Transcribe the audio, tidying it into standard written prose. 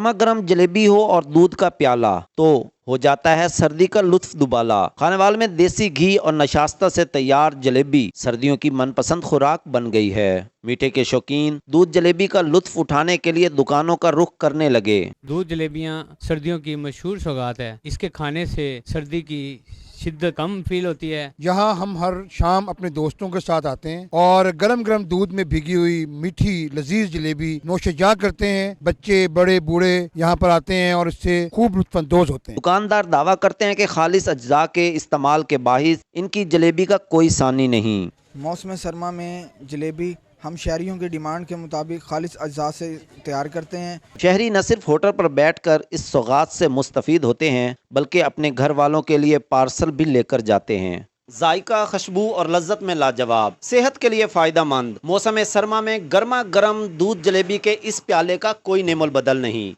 गर्मा गर्म जलेबी हो और दूध का प्याला तो हो जाता है सर्दी का लुत्फ दुबाला। खानेवाल में देसी घी और नशास्ता से तैयार जलेबी सर्दियों की मनपसंद खुराक बन गई है। मीठे के शौकीन दूध जलेबी का लुत्फ उठाने के लिए दुकानों का रुख करने लगे। दूध जलेबियाँ सर्दियों की मशहूर सौगात है। इसके खाने से सर्दी की शिद्दत कम फील होती है। यहाँ हम हर शाम अपने दोस्तों के साथ आते हैं और गरम गरम दूध में भीगी हुई मीठी लजीज जलेबी नोशेजा करते हैं। बच्चे बड़े बूढ़े यहाँ पर आते हैं और इससे खूब लुत्फानंदोज होते हैं। दुकानदार दावा करते हैं कि खालिस अज्जा के इस्तेमाल के बाहिस इनकी जलेबी का कोई सानी नहीं। मौसम सरमा में जलेबी हम शहरियों की डिमांड के मुताबिक खालिस अज्जा से तैयार करते हैं। शहरी न सिर्फ होटल पर बैठकर इस सौगात से मुस्तफीद होते हैं बल्कि अपने घर वालों के लिए पार्सल भी लेकर जाते हैं। जायका, खुशबू और लज्जत में लाजवाब, सेहत के लिए फायदा मंद। मौसम सरमा में गर्मा गर्म दूध जलेबी के इस प्याले का कोई नेमोल बदल नहीं।